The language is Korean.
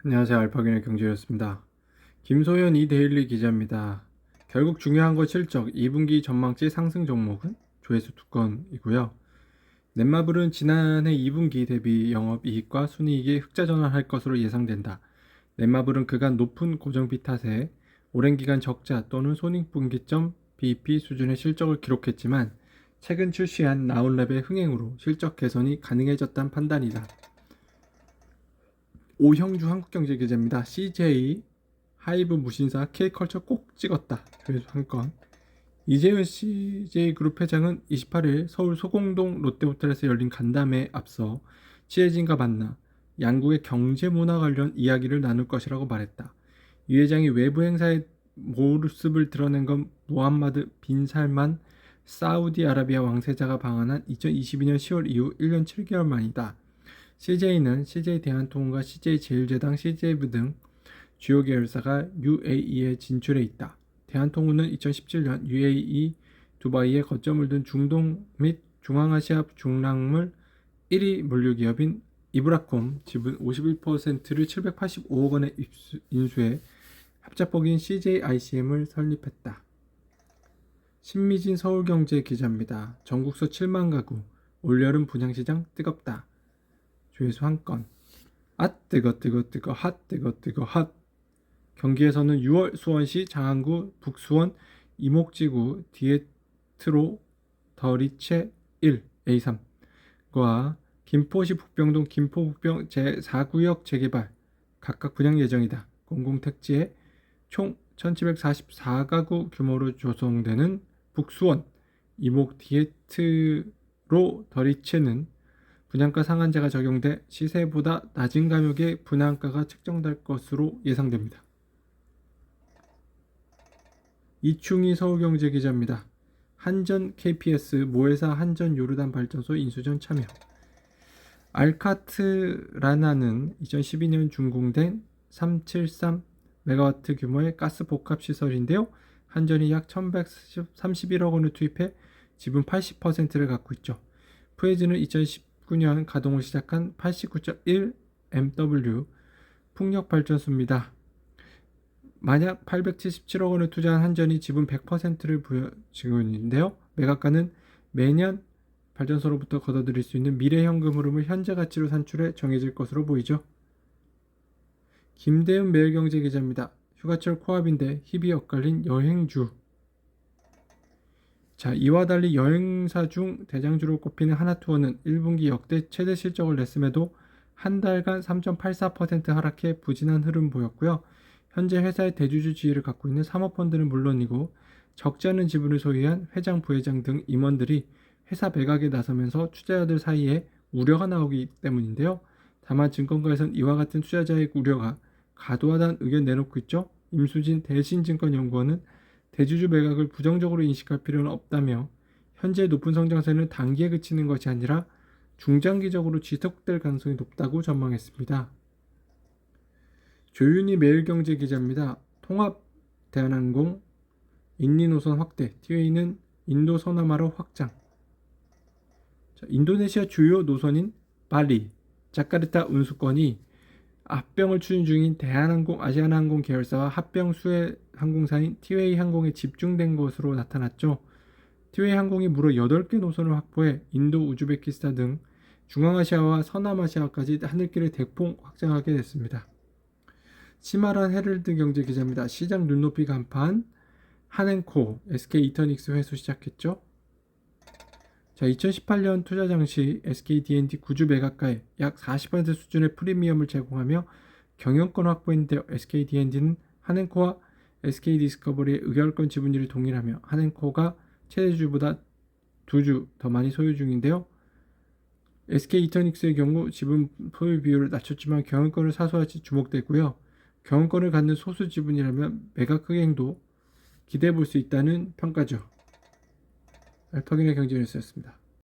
안녕하세요. 알파기의 경제였습니다. 김소연 이데일리 기자입니다. 결국 중요한 건 실적 2분기 전망치 상승 종목은 조회수 2건이고요. 넷마블은 지난해 2분기 대비 영업이익과 순이익이 흑자 전환할 것으로 예상된다. 넷마블은 그간 높은 고정비 탓에 오랜 기간 적자 또는 손익분기점 BEP 수준의 실적을 기록했지만 최근 출시한 나웃랩의 흥행으로 실적 개선이 가능해졌다는 판단이다. 오형주 한국경제기자입니다. CJ 하이브 무신사 K컬처 꼭 찍었다. 그래서 한 건. 이재현 CJ그룹 회장은 28일 서울 소공동 롯데호텔에서 열린 간담회에 앞서 취재진과 만나 양국의 경제문화 관련 이야기를 나눌 것이라고 말했다. 이 회장이 외부 행사에 모습을 드러낸 건 무함마드 빈 살만 사우디아라비아 왕세자가 방한한 2022년 10월 이후 1년 7개월 만이다. CJ는 CJ대한통운과 CJ제일제당, CJ브 등 주요 계열사가 UAE에 진출해 있다. 대한통운은 2017년 UAE 두바이에 거점을 둔 중동 및 중앙아시아 중랑물 1위 물류기업인 이브라콤 지분 51%를 785억 원에 인수해 합작법인 CJICM을 설립했다. 신미진 서울경제 기자입니다. 전국서 7만 가구, 올여름 분양시장 뜨겁다. 조회수 한 건. 뜨거 핫 뜨거 핫. 경기에서는 6월 수원시 장안구 북수원 이목지구 디에트로 더리체 1 A3과 김포시 북병동 김포북병 제4구역 재개발 각각 분양 예정이다. 공공택지에 총 1744가구 규모로 조성되는 북수원 이목 디에트로 더리체는 분양가 상한제가 적용돼 시세보다 낮은 가격의 분양가가 책정될 것으로 예상됩니다. 이충희 서울경제 기자입니다. 한전 KPS 모회사 한전 요르단 발전소 인수전 참여. 알카트라나는 2012년 준공된 373MW 규모의 가스 복합 시설인데요. 한전이 약 1131억 원을 투입해 지분 80%를 갖고 있죠. 푸에즈는 2019년 가동을 시작한 89.1MW 풍력발전소입니다. 만약 877억 원을 투자한 한전이 지분 100%를 부여지고 있는데요. 매각가는 매년 발전소로부터 걷어들일 수 있는 미래 현금 흐름을 현재 가치로 산출해 정해질 것으로 보이죠. 김대은 매일경제 기자입니다. 휴가철 코앞인데 힙이 엇갈린 여행주. 이와 달리 여행사 중 대장주로 꼽히는 하나투어는 1분기 역대 최대 실적을 냈음에도 한 달간 3.84% 하락해 부진한 흐름 보였고요. 현재 회사의 대주주 지위를 갖고 있는 사모펀드는 물론이고 적지 않은 지분을 소유한 회장, 부회장 등 임원들이 회사 매각에 나서면서 투자자들 사이에 우려가 나오기 때문인데요. 다만 증권가에선 이와 같은 투자자의 우려가 과도하다는 의견 내놓고 있죠. 임수진 대신증권연구원은 대주주 매각을 부정적으로 인식할 필요는 없다며 현재 높은 성장세는 단기에 그치는 것이 아니라 중장기적으로 지속될 가능성이 높다고 전망했습니다. 조윤희 매일경제 기자입니다. 통합 대한항공 인리 노선 확대, 티웨이는 인도 서남아로 확장. 인도네시아 주요 노선인 발리, 자카르타 운수권이 합병을 추진 중인 대한항공, 아시아나항공 계열사와 합병 수혜 항공사인 티웨이 항공에 집중된 것으로 나타났죠. 티웨이 항공이 무려 8개 노선을 확보해 인도, 우즈베키스탄 등 중앙아시아와 서남아시아까지 하늘길을 대폭 확장하게 됐습니다. 시마란 헤럴드 경제 기자입니다. 시장 눈높이 간판, 한앤코, SK 이터닉스 회수 시작했죠. 2018년 투자 당시 SK D&D 구주 매각가에 약 40% 수준의 프리미엄을 제공하며 경영권 확보했는데 SK D&D는 한앤코와 SK 디스커버리의 의결권 지분율이 동일하며 한앤코가 최대주보다 2주 더 많이 소유 중인데요. SK 이터닉스의 경우 지분 소유 비율을 낮췄지만 경영권을 사수할지 주목되고요. 경영권을 갖는 소수 지분이라면 매각 흥행도 기대해 볼 수 있다는 평가죠. 알파기의 경제 뉴스였습니다.